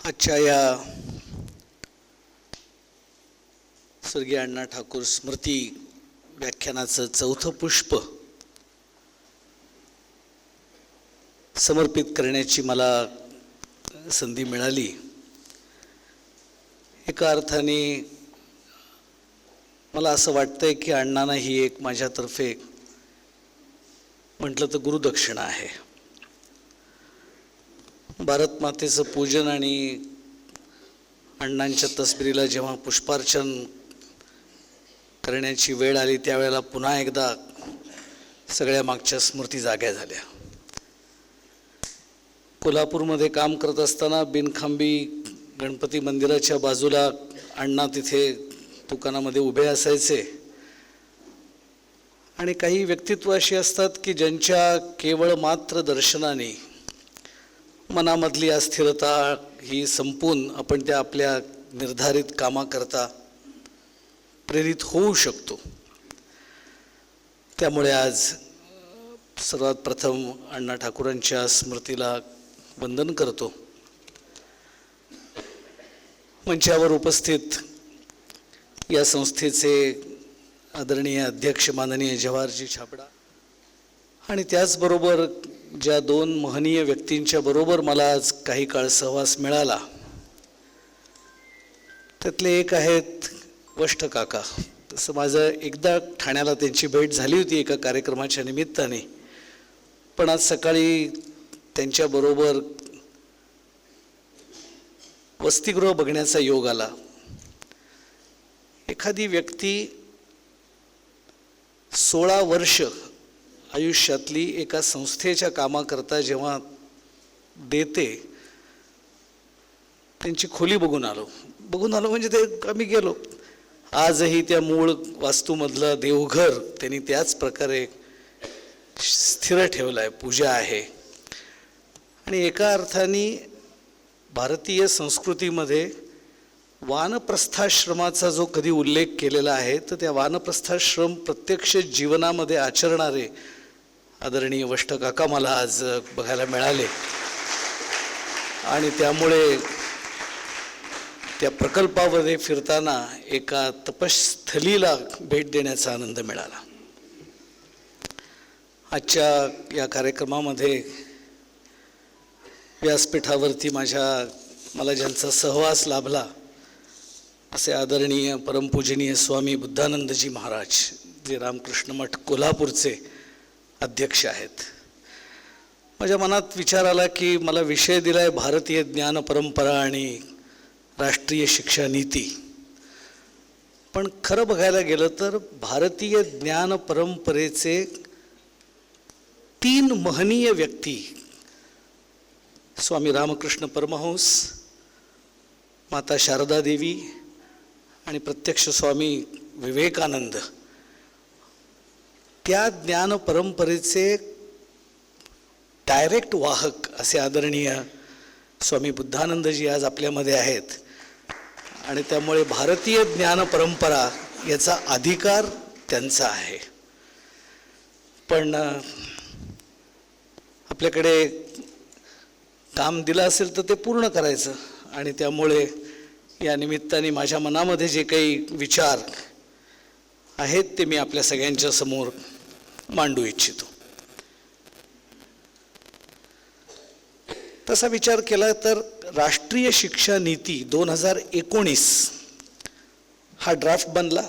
आजच्या या स्वर्गीय अण्णा ठाकूर स्मृती व्याख्यानाचं चौथं पुष्प समर्पित करण्याची मला संधी मिळाली. एका अर्थाने मला असं वाटतंय की अण्णांना ही एक माझ्यातर्फे म्हटलं तर गुरुदक्षिणा आहे. भारत मातेचं पूजन आणि अण्णांच्या तसबिरीला जेव्हा पुष्पार्चन करण्याची वेळ आली त्यावेळेला पुन्हा एकदा सगळ्या मागच्या स्मृती जाग्या झाल्या. कोल्हापूरमध्ये काम करत असताना बिनखांबी गणपती मंदिराच्या बाजूला अण्णा तिथे दुकानामध्ये उभे असायचे आणि काही व्यक्तित्व अशी असतात की ज्यांच्या केवळ मात्र दर्शनाने मनामधली अस्थिरता ही संपून आपण त्या आपल्या निर्धारित कामाकरता प्रेरित होऊ शकतो. त्यामुळे आज सर्वात प्रथम अण्णा ठाकूरांच्या स्मृतीला वंदन करतो. मंचावर उपस्थित या संस्थेचे आदरणीय अध्यक्ष माननीय जवाहरजी छाबडा आणि त्याचबरोबर ज्या दोन महनीय व्यक्तींच्या बरोबर मला आज काही काळ सहवास मिळाला त्यातले एक आहेत वष्ट काका. तसं माझं एकदा ठाण्याला त्यांची भेट झाली होती एका कार्यक्रमाच्या निमित्ताने, पण आज सकाळी त्यांच्याबरोबर वसतिगृह बघण्याचा योग आला. एखादी व्यक्ती 16 वर्ष आयुष्यातली एका संस्थेच्या कामाकरता जेव्हा देते, त्यांची खोली बघून आलो म्हणजे ते आम्ही गेलो. आजही त्या मूळ वास्तूमधलं देवघर त्यांनी त्याच प्रकारे स्थिर ठेवलं आहे, पूजा आहे. आणि एका अर्थाने भारतीय संस्कृतीमध्ये वानप्रस्थाश्रमाचा जो कधी उल्लेख केलेला आहे तर त्या वानप्रस्थाश्रम प्रत्यक्ष जीवनामध्ये आचरणारे आदरणीय वष्ट काका मला आज बघायला मिळाले आणि त्यामुळे त्या प्रकल्पामध्ये फिरताना एका तपस्थलीला भेट देण्याचा आनंद मिळाला. आजच्या या कार्यक्रमामध्ये व्यासपीठावरती मला ज्यांचा सहवास लाभला असे आदरणीय परमपूजनीय स्वामी बुद्धानंदजी महाराज, जे रामकृष्ण मठ कोल्हापूरचे अध्यक्ष आहेत. माझ्या मनात विचार आला की मला विषय दिला आहे भारतीय ज्ञान परंपरा आणि राष्ट्रीय शिक्षा नीती. पण खरं बघायला गेलं तर भारतीय ज्ञान परंपरेचे 3 महनीय व्यक्ती, स्वामी रामकृष्ण परमहंस, माता शारदा देवी आणि प्रत्यक्ष स्वामी विवेकानंद, त्या ज्ञान परंपरेचे डायरेक्ट वाहक असे आदरणीय स्वामी बुद्धानंदजी आज आपल्यामध्ये आहेत. आणि त्यामुळे भारतीय ज्ञान परंपरा याचा अधिकार त्यांचा आहे. पण आपल्याकडे काम दिलं असेल तर ते पूर्ण करायचं आणि त्यामुळे या निमित्ताने माझ्या मनामध्ये जे काही विचार आहेत ते मी आपल्या सगळ्यांच्या समोर मांडू इच्छितो. तसा विचार केला तर राष्ट्रीय शिक्षा नीती 2019 हा ड्राफ्ट बनला.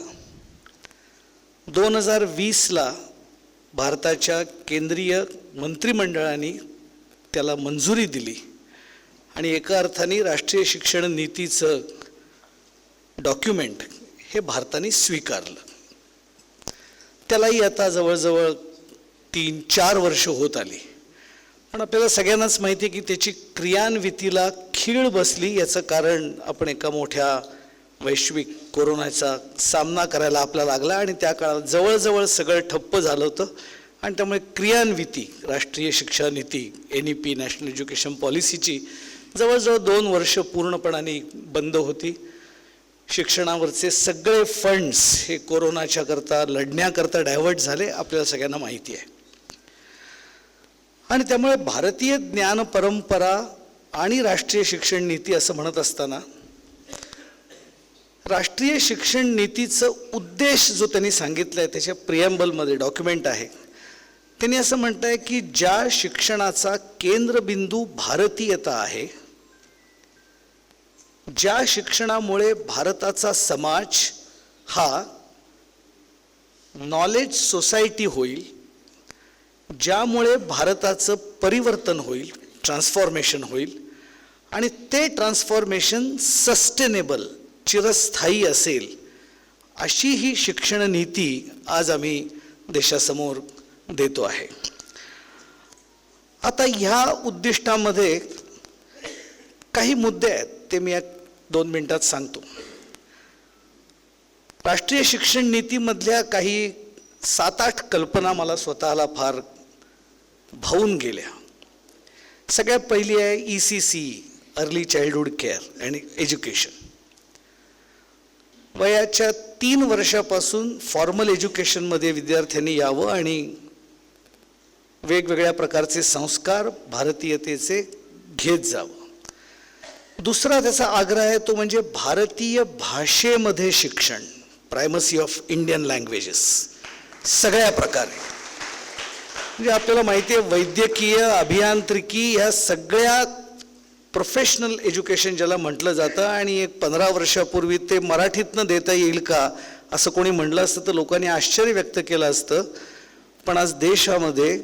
2020ला भारताच्या केंद्रीय मंत्रिमंडळाने त्याला मंजुरी दिली आणि एका अर्थाने राष्ट्रीय शिक्षण नीतीचं डॉक्युमेंट हे भारताने स्वीकारलं. त्यालाही आता जवळजवळ 3-4 वर्ष होत आली. पण आपल्याला सगळ्यांनाच माहिती आहे की त्याची क्रियान्वितीला खीळ बसली. याचं कारण आपण एका मोठ्या वैश्विक कोरोनाचा सामना करायला आपल्याला लागला आणि त्या काळात जवळजवळ सगळं ठप्प झालं होतं आणि त्यामुळे क्रियान्विती राष्ट्रीय शिक्षा नीती NEP नॅशनल एज्युकेशन पॉलिसीची जवळजवळ 2 वर्ष पूर्णपणाने बंद होती. शिक्षणावरचे सगळे फंड्स हे कोरोनाच्या करता लढण्याकरता डायव्हर्ट झाले, आपल्याला सगळ्यांना माहिती आहे. आणि त्यामुळे भारतीय ज्ञान परंपरा आणि राष्ट्रीय शिक्षण नीती असं म्हणत असताना राष्ट्रीय शिक्षण नीतीचं उद्देश जो त्यांनी सांगितला आहे त्याच्या प्रिएम्बलमध्ये डॉक्युमेंट आहे, त्यांनी असं म्हणत आहे की ज्या शिक्षणाचा केंद्रबिंदू भारतीयता आहे, ज्या शिक्षणामुळे भारताचा समाज हा नॉलेज सोसायटी होईल, ज्यामुळे भारताचं परिवर्तन होईल, ट्रान्सफॉर्मेशन होईल आणि ते ट्रान्सफॉर्मेशन सस्टेनेबल चिरस्थायी असेल, अशी ही शिक्षण नीती आज आम्ही देशासमोर देतो आहे. आता ह्या उद्दिष्टामध्ये काही मुद्दे आहेत, ते मी 2 मिनिटात सांगतो. राष्ट्रीय शिक्षण नीतीमधल्या काही 7-8 कल्पना मला स्वतःला फार भावून गेल्या. सगळ्यात पहिली आहे ECC, early childhood care and education. वयाच्या 3 वर्षापासून फॉर्मल एज्युकेशनमध्ये विद्यार्थ्यांनी यावं आणि वेगवेगळ्या प्रकारचे संस्कार भारतीयतेचे घेत जावं. दुसरा त्याचा आग्रह आहे तो म्हणजे भारतीय भाषेमध्ये शिक्षण, प्रायमसी ऑफ इंडियन लँग्वेजेस सगळ्या प्रकारे. म्हणजे आपल्याला माहिती आहे वैद्यकीय, अभियांत्रिकी ह्या सगळ्या प्रोफेशनल एज्युकेशन ज्याला म्हटलं जातं, आणि एक 15 वर्षापूर्वी ते मराठीतनं देता येईल का असं कोणी म्हटलं असतं तर लोकांनी आश्चर्य व्यक्त केलं असतं. पण आज देशामध्ये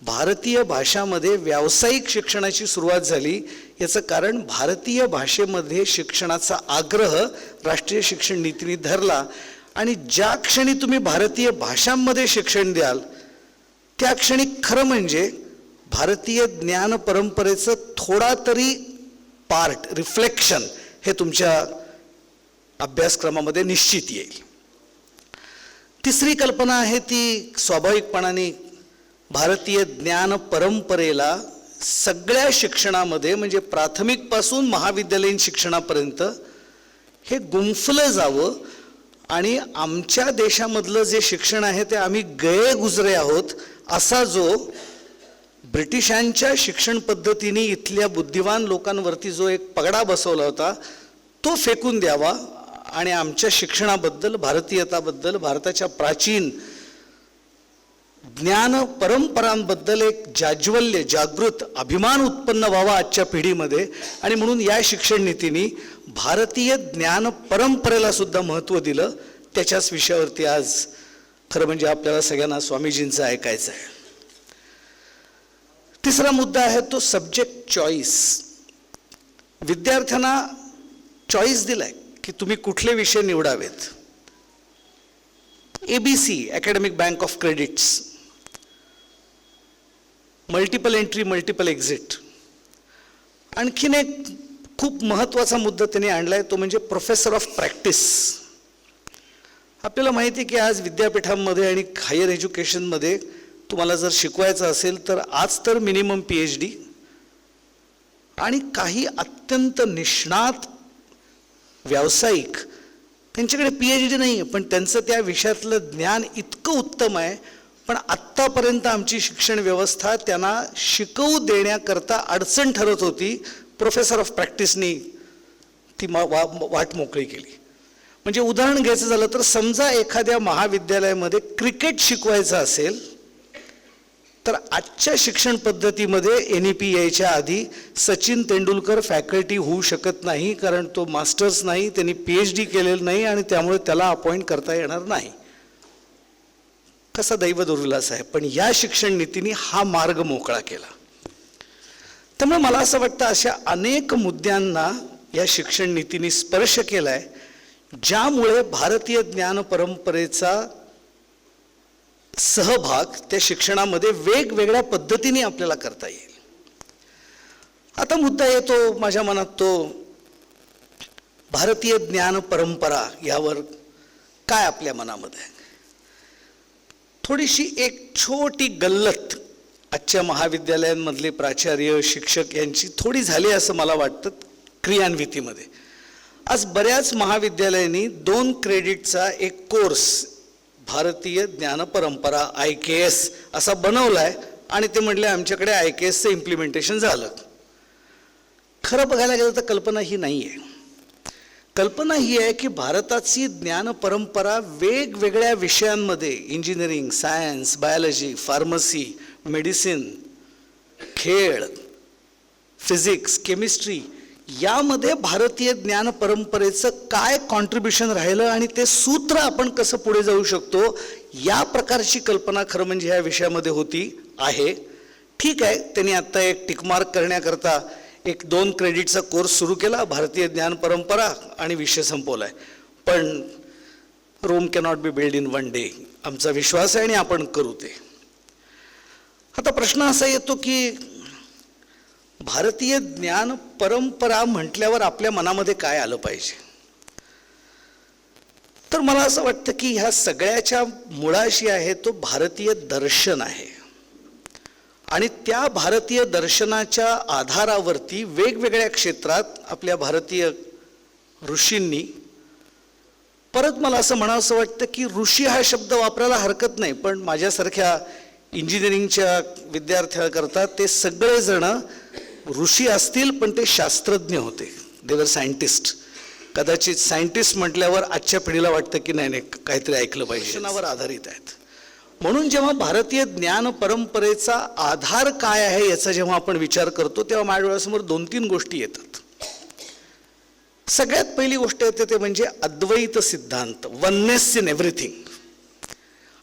भारतीय भाषामध्ये व्यावसायिक शिक्षणाची सुरुवात झाली. याचं कारण भारतीय भाषेमध्ये शिक्षणाचा आग्रह राष्ट्रीय शिक्षण नीतीने धरला, आणि ज्या क्षणी तुम्ही भारतीय भाषांमध्ये शिक्षण द्याल त्या क्षणी खरं म्हणजे भारतीय ज्ञान परंपरेचं थोडा तरी पार्ट, रिफ्लेक्शन हे तुमच्या अभ्यासक्रमामध्ये निश्चित येईल. तिसरी कल्पना आहे ती स्वाभाविकपणाने भारतीय ज्ञान परंपरेला सगळ्या शिक्षणामध्ये म्हणजे प्राथमिकपासून महाविद्यालयीन शिक्षणापर्यंत हे गुंफलं जावं, आणि आमच्या देशामधलं जे शिक्षण आहे ते आम्ही गये गुजरे आहोत असा जो ब्रिटिशांच्या शिक्षण पद्धतीने इथल्या बुद्धिवान लोकांवरती जो एक पगडा बसवला होता तो फेकून द्यावा, आणि आमच्या शिक्षणाबद्दल, भारतीयताबद्दल, भारताच्या प्राचीन ज्ञान परंपरांबद्दल एक जाज्वल्य, जागृत अभिमान उत्पन्न व्हावा आजच्या पिढीमध्ये. आणि म्हणून या शिक्षण नीतीने भारतीय ज्ञान परंपरेला सुद्धा महत्त्व दिलं. त्याच्याच विषयावरती आज खरं म्हणजे आपल्याला सगळ्यांना स्वामीजींचं ऐकायचं आहे. तिसरा मुद्दा आहे तो सब्जेक्ट चॉईस. विद्यार्थ्यांना चॉईस दिलाय की तुम्ही कुठले विषय निवडावेत. ABC, academic bank of credits, multiple entry, multiple exit. आणखीन एक खूप महत्त्वाचा मुद्दा त्यांनी आणलाय तो म्हणजे प्रोफेसर ऑफ प्रॅक्टिस. आपल्याला माहिती आहे की आज विद्यापीठांमध्ये आणि हायर एज्युकेशनमध्ये तुम्हाला जर शिकवायचं असेल तर आज तर मिनिमम PhD, आणि काही अत्यंत निष्णात व्यावसायिक त्यांच्याकडे PhD नाही आहे पण त्यांचं त्या विषयातलं ज्ञान इतकं उत्तम आहे, पण आत्तापर्यंत आमची शिक्षण व्यवस्था त्यांना शिकवू देण्याकरता अडचण ठरत होती. प्रोफेसर ऑफ प्रॅक्टिसनी ती वाट मोकळी केली. म्हणजे उदाहरण घ्यायचं झालं तर समजा एखाद्या महाविद्यालयामध्ये क्रिकेट शिकवायचं असेल तर आजच्या शिक्षण पद्धतीमध्ये NEP यायच्या आधी सचिन तेंडुलकर फॅकल्टी होऊ शकत नाही, कारण तो मास्टर्स नाही, त्यांनी PhD केलेलं नाही, आणि त्यामुळे त्याला अपॉइंट करता येणार नाही. कसा दैव दुर्विलास आहे. पण या शिक्षण नीतीने हा मार्ग मोकळा केला. त्यामुळे मला असं वाटतं अशा अनेक मुद्द्यांना या शिक्षण नीतीने स्पर्श केलाय, ज्यामुळे भारतीय ज्ञान परंपरेचा सहभाग त्या शिक्षणामध्ये वेगवेगळ्या पद्धतीने आपल्याला करता येईल. आता मुद्दा येतो माझ्या मनात तो भारतीय ज्ञान परंपरा यावर काय आपल्या मनामध्ये आहे. थोडीशी एक छोटी गल्लत आजच्या महाविद्यालयांमधले प्राचार्य, शिक्षक यांची थोडी झाली असं मला वाटतं क्रियान्वितीमध्ये. आज बऱ्याच महाविद्यालयांनी 2 क्रेडिटचा एक कोर्स भारतीय ज्ञान परंपरा IKS असा बनवलाय, आणि ते म्हटले आमच्याकडे IKSचं इम्प्लिमेंटेशन झालं. खरं बघायला गेलं तर कल्पना ही नाही आहे. कल्पना ही आहे की भारताची ज्ञान परंपरा वेगवेगळ्या विषयांमध्ये, engineering, science, biology, pharmacy, medicine, खेळ, फिजिक्स, केमिस्ट्री, यामध्ये भारतीय ज्ञान परंपरेचं काय कॉन्ट्रीब्युशन राहिलं आणि ते सूत्र आपण कसं पुढे जाऊ शकतो, या प्रकारची कल्पना खरं म्हणजे ह्या विषयामध्ये होती आहे. ठीक आहे, त्यांनी आत्ता एक टिकमार्क करण्याकरता एक 2 क्रेडिटचा कोर्स सुरू केला, भारतीय ज्ञान परंपरा, आणि विषय संपवलाय. पण Rome cannot be build in 1 day, आमचा विश्वास आहे आणि आपण करू ते. आता प्रश्न असा येतो की भारतीय ज्ञान परंपरा म्हटल्यावर आपल्या मनामध्ये काय आलं पाहिजे. तर मला असं वाटतं की ह्या सगळ्याच्या मुळाशी आहे तो भारतीय दर्शन आहे. आणि त्या भारतीय दर्शनाच्या आधारावरती वेगवेगळ्या क्षेत्रात आपल्या भारतीय ऋषींनी, परत मला असं म्हणावंसं वाटतं की ऋषी हा शब्द वापरायला हरकत नाही, पण माझ्यासारख्या इंजिनिअरिंगच्या विद्यार्थ्यांकरता ते सगळेजण ऋषी असतील पण ते शास्त्रज्ञ होते. दे वर सायंटिस्ट. कदाचित सायंटिस्ट म्हटल्यावर आजच्या पिढीला वाटतं की नाही काहीतरी ऐकलं पाहिजे, दर्शनावर आधारित आहेत. म्हणून जेव्हा भारतीय ज्ञान परंपरेचा आधार काय आहे याचा जेव्हा आपण विचार करतो तेव्हा माझ्या डोळ्यासमोर 2-3 गोष्टी येतात. सगळ्यात पहिली गोष्ट येते ते म्हणजे अद्वैत सिद्धांत, वननेस इन एव्हरीथिंग.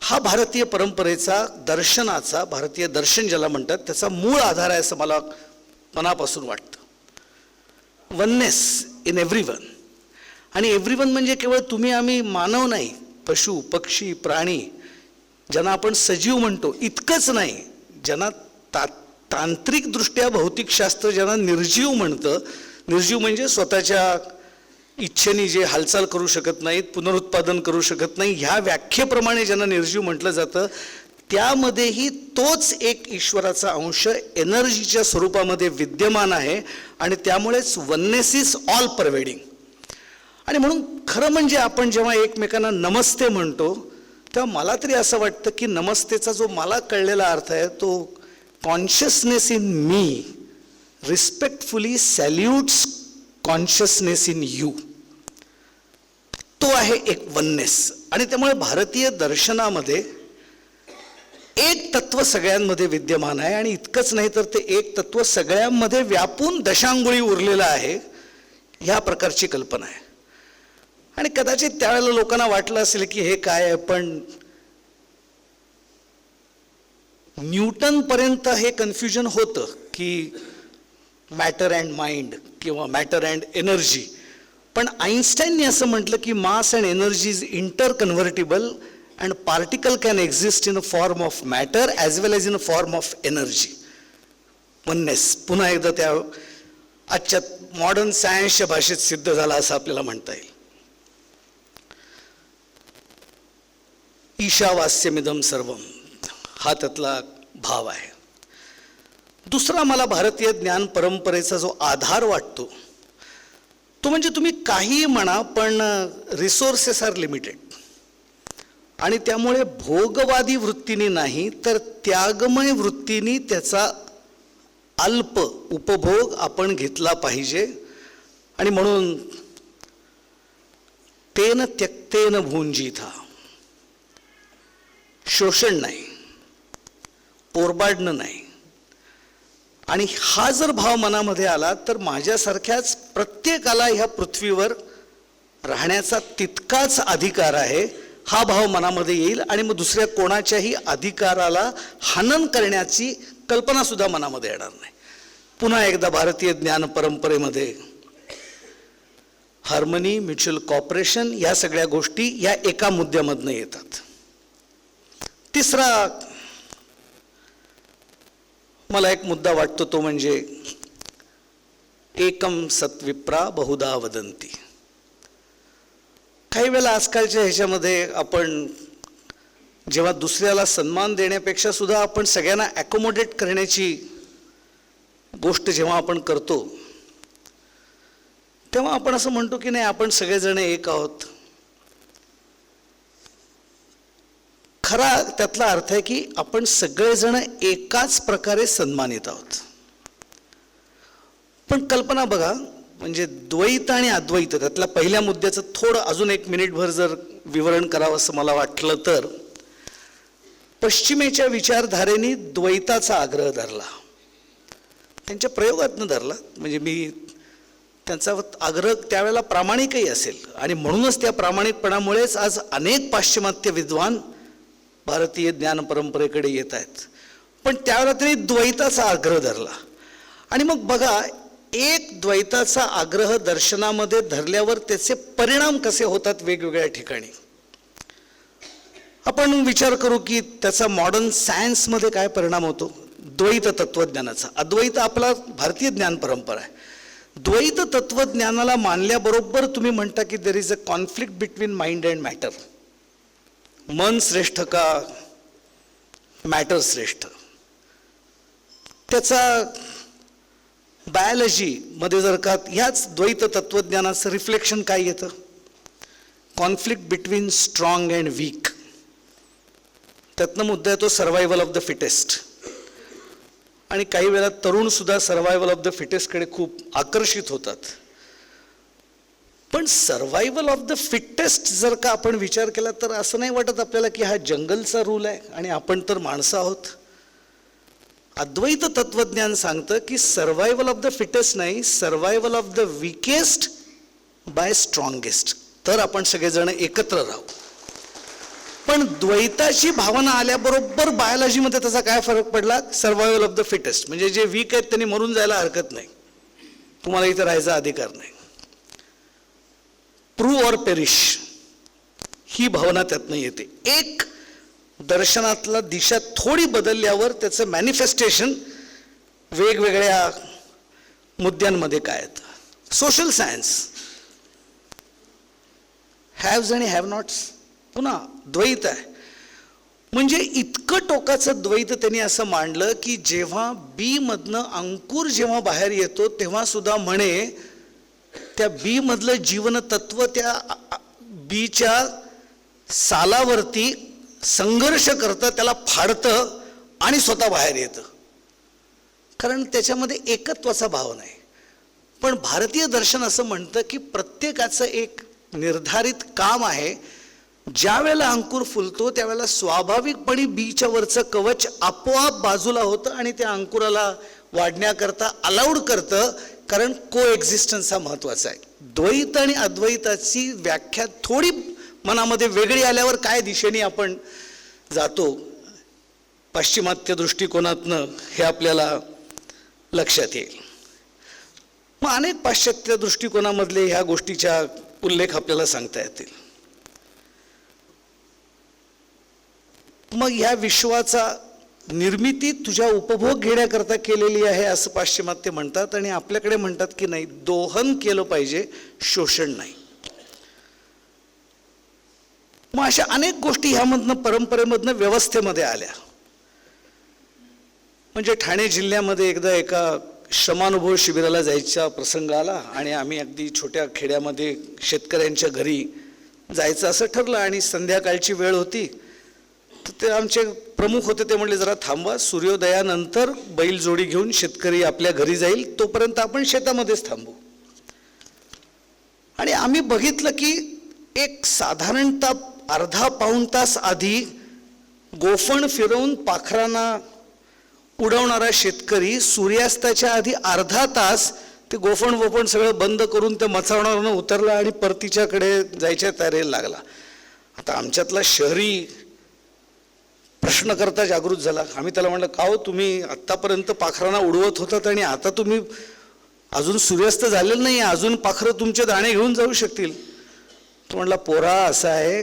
हा भारतीय परंपरेचा, दर्शनाचा, भारतीय दर्शन ज्याला म्हणतात, त्याचा मूळ आधार आहे असं मला मनापासून वाटतं. Oneness in everyone. आणि एव्हरीवन म्हणजे केवळ तुम्ही आम्ही मानव नाही, पशु, पक्षी, प्राणी, ज्यांना आपण सजीव म्हणतो इतकंच नाही, ज्यांना तांत्रिकदृष्ट्या भौतिकशास्त्र ज्यांना निर्जीव म्हणतं. निर्जीव म्हणजे स्वतःच्या इच्छेने जे हालचाल करू शकत नाहीत, पुनरुत्पादन करू शकत नाही, ह्या व्याख्येप्रमाणे ज्यांना निर्जीव म्हटलं जातं, त्यामध्येही तोच एक ईश्वराचा अंश एनर्जीच्या स्वरूपामध्ये विद्यमान आहे. आणि त्यामुळेच वननेस इज ऑल परवेडिंग. आणि म्हणून खरं म्हणजे आपण जेव्हा एकमेकांना नमस्ते म्हणतो तेव्हा मला तरी असं वाटतं की नमस्तेचा जो मला कळलेला अर्थ आहे तो consciousness in me respectfully salutes consciousness in you. तो आहे एक वननेस. आणि त्यामुळे भारतीय दर्शनामध्ये एक तत्व सगळ्यांमध्ये विद्यमान आहे. आणि इतकंच नाही तर ते एक तत्व सगळ्यांमध्ये व्यापून दशांगुळी उरलेलं आहे, ह्या प्रकारची कल्पना आहे. आणि कदाचित त्यावेळेला लोकांना वाटलं असेल की हे काय आहे, पण न्यूटनपर्यंत हे कन्फ्युजन होतं की मॅटर अँड माइंड किंवा मॅटर अँड एनर्जी. पण आईन्स्टाईनने असं म्हटलं की mass and energy is inter convertible and particle can exist in a form of matter as well as in a form of energy. Oneness पुन्हा एकदा त्या आजच्या मॉडर्न सायन्सच्या भाषेत सिद्ध झाला असं आपल्याला म्हणता येईल. ईशावास्यमिदं सर्वम हा त्यातला भाव आहे. दुसरा मला भारतीय ज्ञान परंपरेचा जो आधार वाटतो तो म्हणजे तुम्ही काही म्हणा पण रिसोर्सेस आर लिमिटेड. आणि त्यामुळे भोगवादी वृत्तीने नाही तर त्यागमय वृत्तीने त्याचा अल्प उपभोग आपण घेतला पाहिजे. आणि म्हणून तेन त्यक्तेन भुंजिथा, शोषण नाही, ओरबाडणं नाही. आणि हा जर भाव मनामध्ये आला तर माझ्यासारख्याच प्रत्येकाला ह्या पृथ्वीवर राहण्याचा तितकाच अधिकार आहे, हा भाव मनामध्ये येईल. आणि मग दुसऱ्या कोणाच्याही अधिकाराला हनन करण्याची कल्पनासुद्धा मनामध्ये येणार नाही. पुन्हा एकदा भारतीय ज्ञान परंपरेमध्ये हार्मनी, म्युच्युअल कॉपरेशन, या सगळ्या गोष्टी या एका मुद्द्यामधनं येतात. तिसरा मला एक मुद्दा वाटतो तो म्हणजे एकम सत्विप्रा बहुधा वदंती. काही वेळेला आजकालच्या ह्याच्यामध्ये आपण जेव्हा दुसऱ्याला सन्मान देण्यापेक्षा सुद्धा आपण सगळ्यांना ॲकोमोडेट करण्याची गोष्ट जेव्हा आपण करतो तेव्हा आपण असं म्हणतो की नाही आपण सगळेजण एक आहोत. खरा त्यातला अर्थ आहे की आपण सगळेजण एकाच प्रकारे सन्मानित आहोत. पण कल्पना बघा, म्हणजे द्वैत आणि अद्वैत त्यातल्या पहिल्या मुद्द्याचं थोडं अजून 1 मिनिटभर जर विवरण करावं असं मला वाटलं तर, पश्चिमेच्या विचारधारेने द्वैताचा आग्रह धरला, त्यांच्या प्रयोगातनं धरला. म्हणजे मी त्यांचा आग्रह त्यावेळेला प्रामाणिकही असेल आणि म्हणूनच त्या प्रामाणिकपणामुळेच आज अनेक पाश्चिमात्य विद्वान भारतीय ज्ञान परंपरेकडे येत आहेत. पण त्यावेळेला त्यांनी द्वैताचा आग्रह धरला. आणि मग बघा, एक द्वैताचा आग्रह दर्शनामध्ये धरल्यावर त्याचे परिणाम कसे होतात वेगवेगळ्या ठिकाणी. आपण विचार करू की त्याचा मॉडर्न सायन्समध्ये काय परिणाम होतो. द्वैत तत्वज्ञानाचा, अद्वैत आपला भारतीय ज्ञान परंपरा आहे. द्वैत तत्वज्ञानाला मानल्याबरोबर तुम्ही म्हणता की there is a conflict between mind and matter. मन श्रेष्ठ का मॅटर श्रेष्ठ. त्याचा बायोलॉजीमध्ये जर का ह्याच द्वैत तत्वज्ञानाचं रिफ्लेक्शन काय येतं, conflict between strong and weak. त्यातनं मुद्दा येतो सर्वायवल ऑफ द फिटेस्ट. आणि काही वेळा तरुण सुद्धा सर्वायवल ऑफ द फिटेस्टकडे खूप आकर्षित होतात. पण सर्वायवल ऑफ द फिटेस्ट जर का आपण विचार केला तर असं नाही वाटत आपल्याला की हा जंगलचा रूल आहे आणि आपण तर माणसं आहोत. अद्वैत तत्वज्ञान सांगतं की सर्वायवल ऑफ द फिटेस्ट नाही, survival of the weakest by strongest. तर आपण सगळेजण एकत्र राहू. पण द्वैताची भावना आल्याबरोबर बायोलॉजीमध्ये त्याचा काय फरक पडला, सर्वायवल ऑफ द फिटेस्ट. म्हणजे जे वीक आहेत त्यांनी मरून जायला हरकत नाही, तुम्हाला इथं राहायचा अधिकार नाही. प्रूव्ह ऑर पेरिश ही भावना त्यातनं येते. एक दर्शनातला दिशा थोडी बदलल्यावर त्याचं मॅनिफेस्टेशन वेगवेगळ्या मुद्द्यांमध्ये काय येतं. सोशल सायन्स, हॅव्स आणि हॅव नॉट्स, पुन्हा द्वैत आहे. म्हणजे इतकं टोकाचं द्वैत त्यांनी असं मांडलं की जेव्हा बी मधनं अंकुर जेव्हा बाहेर येतो तेव्हा सुद्धा म्हणे त्या बी मधलं जीवन तत्व त्या बीच्या सालावरती संघर्ष करतं, त्याला फाडतं आणि स्वतः बाहेर येतं, कारण त्याच्यामध्ये एकत्वाचा भाव नाही. पण भारतीय दर्शन असं म्हणतं की प्रत्येकाचं एक निर्धारित काम आहे. ज्या वेळेला अंकुर फुलतो त्यावेळेला स्वाभाविकपणे बीच्या वरचं कवच आपोआप बाजूला होतं आणि त्या अंकुराला वाढण्याकरता अलाउड करतं, कारण को एक्झिस्टन्स हा महत्वाचा आहे. द्वैत आणि अद्वैताची व्याख्या थोडी मनामध्ये वेगळी आल्यावर काय दिशेने आपण जातो पाश्चिमात्य दृष्टिकोनातनं हे आपल्याला लक्षात येईल. मग अनेक पाश्चात्य दृष्टिकोनामधले ह्या गोष्टीच्या उल्लेख आपल्याला सांगता येतील. मग ह्या विश्वाचा निर्मिती तुझ्या उपभोग घेण्याकरता केलेली आहे असं पाश्चिमात्य म्हणतात, आणि आपल्याकडे म्हणतात की नाही, दोहन केलं पाहिजे, शोषण नाही. मग अशा अनेक गोष्टी ह्यामधनं परंपरेमधनं व्यवस्थेमध्ये आल्या. म्हणजे ठाणे जिल्ह्यामध्ये एकदा एका श्रमानुभव शिबिराला जायचा प्रसंग आला आणि आम्ही अगदी छोट्या खेड्यामध्ये शेतकऱ्यांच्या घरी जायचं असं ठरलं आणि संध्याकाळची वेळ होती. तर ते आमचे प्रमुख होते, ते म्हणले जरा थांबा, सूर्योदयानंतर बैलजोडी घेऊन शेतकरी आपल्या घरी जाईल, तोपर्यंत आपण शेतामध्येच थांबू. आणि आम्ही बघितलं की एक साधारणतः अर्धा पाऊण तास आधी गोफण फिरवून पाखरांना उडवणारा शेतकरी सूर्यास्ताच्या आधी अर्धा तास ते गोफण सगळं बंद करून त्या मचावणावरनं उतरला आणि परतीच्याकडे जायच्या तयारीला लागला. आता आमच्यातला शहरी प्रश्नकर्ता जागृत झाला. आम्ही त्याला म्हणलं, का हो तुम्ही आत्तापर्यंत पाखरांना उडवत होतात आणि आता तुम्ही अजून सूर्यास्त झालेलं नाही, अजून पाखरं तुमचे दाणे घेऊन जाऊ शकतील. तो म्हणला, पोरा असं आहे,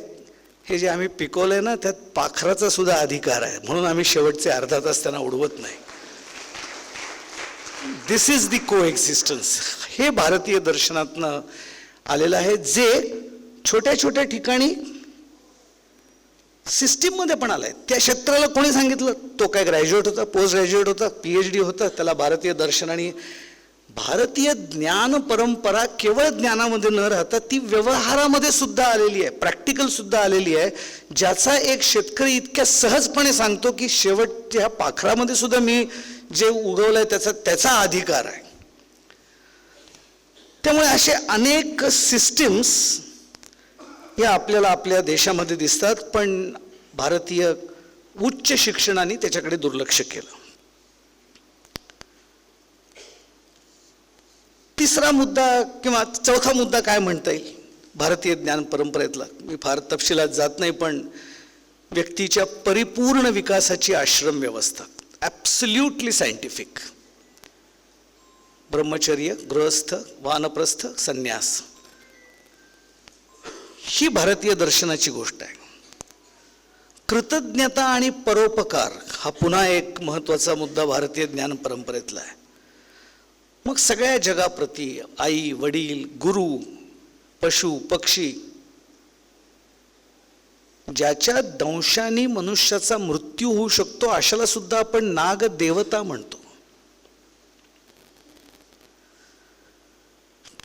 हे जे आम्ही पिकवलंय ना त्यात पाखराचा सुद्धा अधिकार आहे, म्हणून आम्ही शेवटचे अर्धा तास त्यांना उडवत नाही. दिस इज द को एक्झिस्टन्स. हे भारतीय दर्शनातनं आलेलं आहे, जे छोट्या छोट्या ठिकाणी सिस्टीममध्ये पण आलाय. त्या क्षेत्राला कोणी सांगितलं? तो काय ग्रॅज्युएट होता, पोस्ट ग्रॅज्युएट होता, PhD होता, त्याला भारतीय दर्शन आणि भारतीय ज्ञान परंपरा केवळ ज्ञानामध्ये न राहता ती व्यवहारामध्ये सुद्धा आलेली आहे, प्रॅक्टिकल सुद्धा आलेली आहे, ज्याचा एक शेतकरी इतक्या सहजपणे सांगतो की शेवटच्या पाखरामध्ये सुद्धा मी जे उगवलंय त्याचा अधिकार आहे. त्यामुळे असे अनेक सिस्टीम्स या आपल्याला आपल्या देशामध्ये दिसतात, पण भारतीय उच्च शिक्षणाने त्याच्याकडे दुर्लक्ष केलं. तिसरा मुद्दा किंवा चौथा मुद्दा काय म्हणता येईल भारतीय ज्ञान परंपरेतला, मी फार तपशिलात जात नाही, पण व्यक्तीच्या परिपूर्ण विकासाची आश्रम व्यवस्था, ॲब्सल्युटली सायंटिफिक. ब्रह्मचर्य, गृहस्थ, वानप्रस्थ, संन्यास, ही भारतीय दर्शनाची गोष्ट आहे. कृतज्ञता आणि परोपकार हा पुन्हा एक महत्त्वाचा मुद्दा भारतीय ज्ञान परंपरेतला आहे. मग सगळ्या जगाप्रती आई, वडील, गुरु, पशु, पक्षी, ज्याच्या दंशाने मनुष्याचा मृत्यू होऊ शकतो अशाला सुद्धा आपण नाग देवता म्हणतो.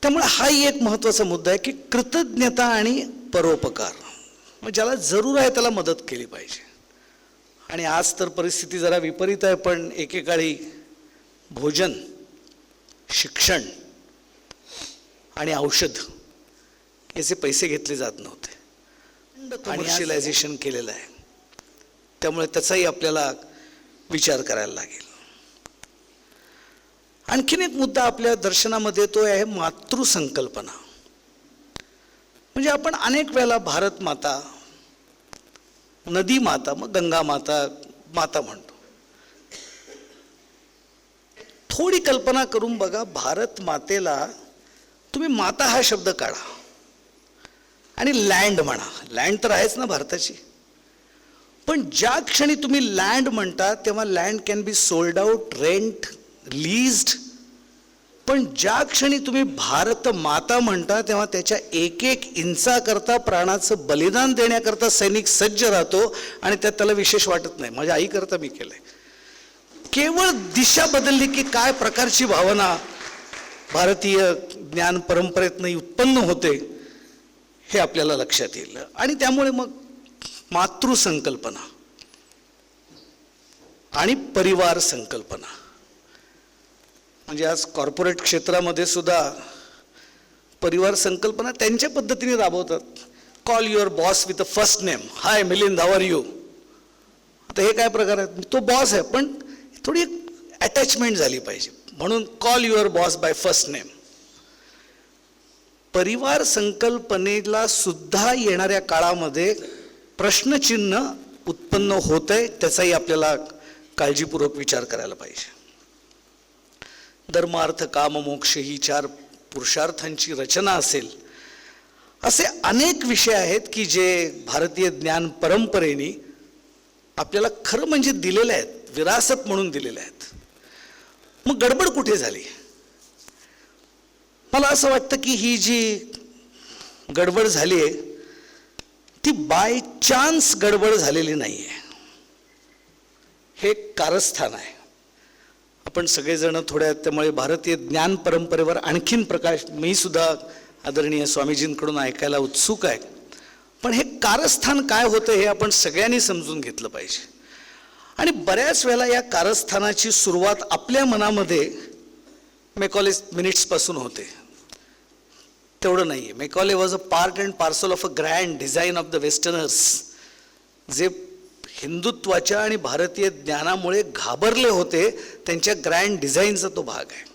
त्यामुळे हाही एक महत्त्वाचा मुद्दा आहे की कृतज्ञता आणि परोपकार, मग ज्याला जरूर आहे त्याला मदत केली पाहिजे. आणि आज तर परिस्थिती जरा विपरीत आहे, पण एकेकाळी भोजन, शिक्षण आणि औषध याचे पैसे घेतले जात नव्हते. कमर्शियलायझेशन केलेलं आहे, त्यामुळे त्याचाही आपल्याला विचार करायला लागेल. आणखीन एक मुद्दा आपल्या दर्शनामध्ये तो आहे मातृसंकल्पना. म्हणजे आपण अनेक वेळेला भारत माता, नदी माता, मग गंगा माता, माता म्हणतो. थोडी कल्पना करून बघा, भारत मातेला तुम्ही माता हा शब्द काढा आणि लँड म्हणा. लँड तर आहेच ना भारताची, पण ज्या क्षणी तुम्ही लँड म्हणता तेव्हा land can be sold out, rent, leased. पण ज्या क्षणी तुम्ही भारत माता म्हणता तेव्हा त्याच्या एक एक इंचाकरता प्राणाचं बलिदान देण्याकरता सैनिक सज्ज राहतो आणि त्यात त्याला विशेष वाटत नाही. माझ्या आईकरता मी केलंय. केवळ दिशा बदलली की काय प्रकारची भावना भारतीय ज्ञान परंपरेतनं उत्पन्न होते हे आपल्याला लक्षात येईल. आणि त्यामुळे मग मातृसंकल्पना आणि परिवार संकल्पना, म्हणजे आज कॉर्पोरेट क्षेत्रामध्ये सुद्धा परिवार संकल्पना त्यांच्या पद्धतीने राबवतात. Call your boss with a first name. High Milind, how are you. आता हे काय प्रकार आहे, तो बॉस आहे पण थोडी अटॅचमेंट झाली पाहिजे, म्हणून call your boss by first name. परिवार संकल्पनेला सुद्धा येणाऱ्या काळामध्ये प्रश्नचिन्ह उत्पन्न होत आहे, त्याचाही आपल्याला काळजीपूर्वक विचार करायला पाहिजे. धर्म, अर्थ, काम, मोक्ष ही 4 पुरुषार्थांची रचना असेल, असे अनेक विषय आहेत की जे भारतीय ज्ञान परंपरेने आपल्याला खरं म्हणजे दिलेले आहेत, विरासत म्हणून दिलेले आहेत. मग गडबड कुठे झाली? मला असं वाटतं की ही जी गडबड झाली आहे ती बाय चान्स गडबड झालेली नाही आहे, हे कारस्थान आहे. आपण सगळेजण थोड्या, त्यामुळे भारतीय ज्ञान परंपरेवर आणखीन प्रकाश मी सुद्धा आदरणीय स्वामीजींकडून ऐकायला उत्सुक आहे. पण हे कारस्थान काय होतं हे आपण सगळ्यांनी समजून घेतलं पाहिजे. आणि बऱ्याच वेळेला या कारस्थानाची सुरुवात आपल्या मनामध्ये मेकॉले मिनिट्सपासून होते. तेवढं नाही आहे. Macaulay was a part and parcel of a grand design of the westerners, जे हिंदुत्वाच्या आणि भारतीय ज्ञानामुळे घाबरले होते, त्यांच्या ग्रँड डिझाईनचा तो भाग आहे.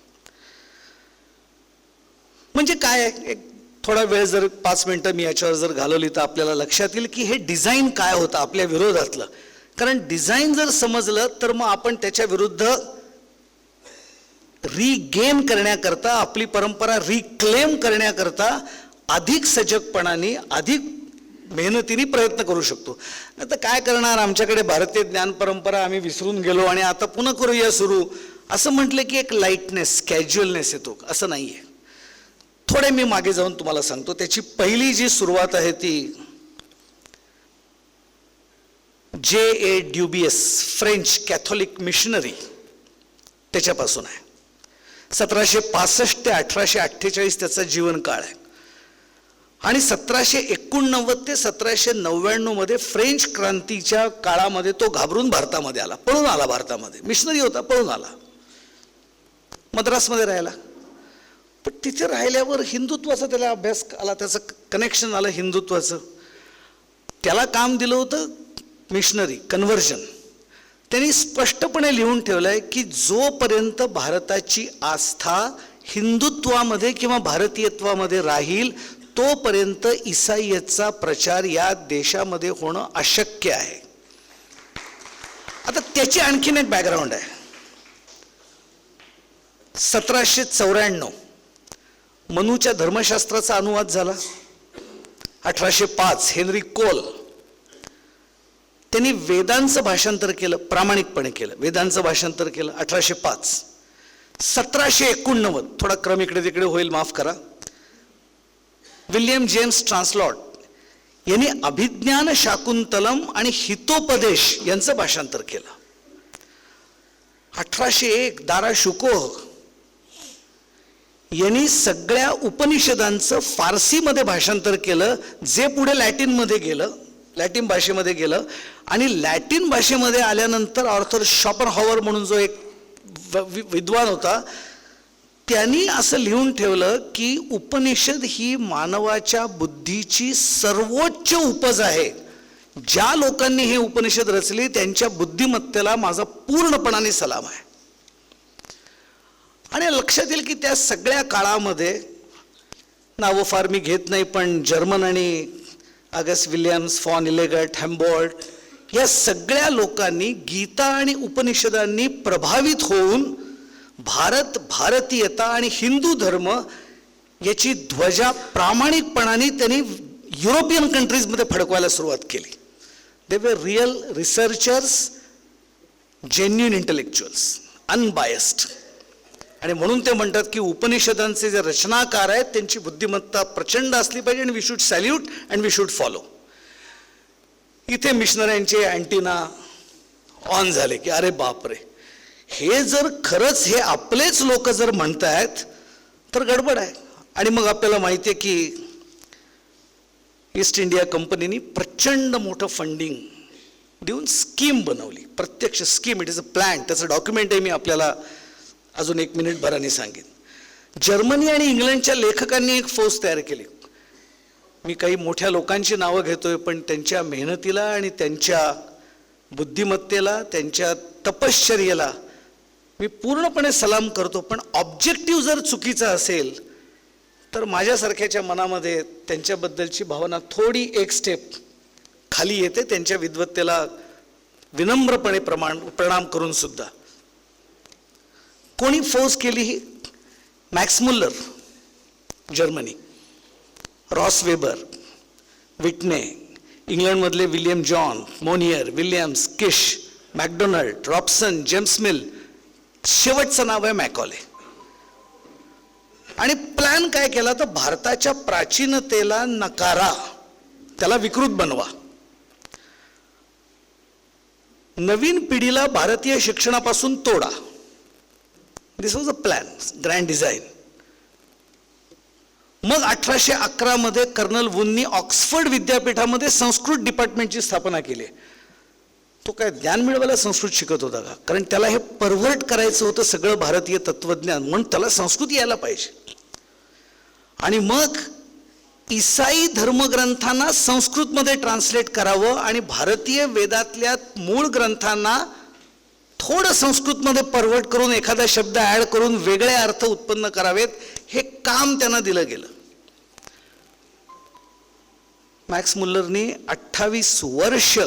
म्हणजे काय आहे, एक थोडा वेळ जर 5 मिनिटं मी याच्यावर जर घालवली तर आपल्याला लक्षात येईल की हे डिझाईन काय होतं आपल्या विरोधातलं. कारण डिझाईन जर समजलं तर मग आपण त्याच्या विरुद्ध रिगेन करण्याकरता, आपली परंपरा रिक्लेम करण्याकरता अधिक सजगपणाने, अधिक मेहनतीने प्रयत्न करू शकतो. आता काय करणार, आमच्याकडे भारतीय ज्ञान परंपरा आम्ही विसरून गेलो आणि आता पुन्हा करूया सुरू, असं म्हटलं की एक लाईटनेस, कॅज्युअलनेस येतो. असं नाही आहे. थोडे मी मागे जाऊन तुम्हाला सांगतो. त्याची पहिली जी सुरुवात आहे ती J.A. ड्युबियस, फ्रेंच कॅथोलिक मिशनरी, त्याच्यापासून आहे. 1765 ते 1848 त्याचा जीवनकाळ आहे. आणि 1789 ते 1799 मध्ये फ्रेंच क्रांतीच्या काळामध्ये तो घाबरून भारतामध्ये आला, पळून आला. भारतामध्ये मिशनरी होता, पळून आला, मद्रासमध्ये राहिला. पण तिथे राहिल्यावर हिंदुत्वाचा त्याला अभ्यास आला, त्याचं कनेक्शन आलं हिंदुत्वाचं. त्याला काम दिलं होतं मिशनरी कन्व्हर्जन. त्यांनी स्पष्टपणे लिहून ठेवलं आहे की जोपर्यंत भारताची आस्था हिंदुत्वामध्ये किंवा भारतीयत्वामध्ये राहील तोपर्यंत ईसाईयतचा प्रचार या देशामध्ये होणं अशक्य आहे. आता त्याची आणखीन एक बॅकग्राऊंड आहे. 1794 मनूच्या धर्मशास्त्राचा अनुवाद झाला. 1805 हेनरी कोल त्यांनी वेदांचं भाषांतर केलं, प्रामाणिकपणे केलं, वेदांचं भाषांतर केलं 1805. 1789 थोडा क्रम इकडे तिकडे होईल, माफ करा, विल्यम जेम्स ट्रान्सलॉट यांनी अभिज्ञान शाकुंतलम आणि हितोपदेश यांचं भाषांतर केलं. 1801 दारा शुकोह यांनी सगळ्या उपनिषदांचं फारसीमध्ये भाषांतर केलं, जे पुढे लॅटिनमध्ये गेलं, लॅटिन भाषेमध्ये गेलं. आणि लॅटिन भाषेमध्ये आल्यानंतर ऑर्थर शॉपनहॉवर म्हणून जो एक विद्वान होता, त्यांनी असं लिहून ठेवलं की उपनिषद ही मानवाच्या बुद्धीची सर्वोच्च उपज आहे. ज्या लोकांनी हे उपनिषद रचले त्यांच्या बुद्धिमत्तेला माझा पूर्णपणाने सलाम आहे. आणि लक्षात येईल की त्या सगळ्या काळामध्ये, नावं फार मी घेत नाही, पण जर्मन आणि ऑगस्ट विल्यम्स, फॉन इलेगट, हॅम्बॉल्ट या सगळ्या लोकांनी गीता आणि उपनिषदांनी प्रभावित होऊन भारत, भारतीयता आणि हिंदू धर्म याची ध्वजा प्रामाणिकपणाने त्यांनी युरोपियन कंट्रीजमध्ये फडकवायला सुरुवात केली. They were real researchers, genuine intellectuals, unbiased. आणि म्हणून ते म्हणतात की उपनिषदांचे जे रचनाकार आहेत त्यांची बुद्धिमत्ता प्रचंड असली पाहिजे आणि we should salute and we should follow. इथे मिशनऱ्यांचे अँटिना ऑन झाले की अरे बापरे, हे जर खरंच हे आपलेच लोक जर म्हणतायत तर गडबड आहे. आणि मग आपल्याला माहिती आहे की ईस्ट इंडिया कंपनीने प्रचंड मोठं फंडिंग देऊन स्कीम बनवली, प्रत्यक्ष scheme, it is a plan. त्याचं डॉक्युमेंट आहे, मी आपल्याला अजून 1 मिनिट भराने सांगेन. जर्मनी आणि इंग्लंडच्या लेखकांनी एक फौज तयार केली. मी काही मोठ्या लोकांची नावं घेतोय, पण त्यांच्या मेहनतीला आणि त्यांच्या बुद्धिमत्तेला, त्यांच्या तपश्चर्येला मी पूर्णपणे सलाम करतो. पण ऑब्जेक्टिव्ह जर चुकीचा असेल तर माझ्यासारख्याच्या मनामध्ये त्यांच्याबद्दलची भावना थोडी एक स्टेप खाली येते, त्यांच्या विद्वत्तेला विनम्रपणे प्रणाम करून सुद्धा. कोणी फौज केली ही? Max Muller Germany, Ross Weber, Whitney, इंग्लंडमधले विलियम जॉन, मोनियर, विलियम्स, किश, मॅकडोनाल्ड, रॉबसन, जेम्स मिल, शेवटचं नाव आहे मॅकॉले. आणि प्लॅन काय केला तर भारताच्या प्राचीनतेला नकारा, त्याला विकृत बनवा, नवीन पिढीला भारतीय शिक्षणापासून तोडा. This was a plan, grand design. मग 1811 मध्ये कर्नल वुननी ऑक्सफर्ड विद्यापीठामध्ये संस्कृत डिपार्टमेंटची स्थापना केली. तो काय ज्ञान मिळवायला संस्कृत शिकत होता का? कारण त्याला हे परव्हर्ट करायचं होतं सगळं भारतीय तत्वज्ञान, म्हणून त्याला संस्कृत यायला पाहिजे. आणि मग ईसाई धर्मग्रंथांना संस्कृतमध्ये ट्रान्सलेट करावं आणि भारतीय वेदातल्या मूळ ग्रंथांना थोडं संस्कृतमध्ये परवर्ट करून एखादा शब्द ॲड करून वेगळे अर्थ उत्पन्न करावेत, हे काम त्यांना दिलं गेलं. मॅक्स मुल्लरनी 28 वर्ष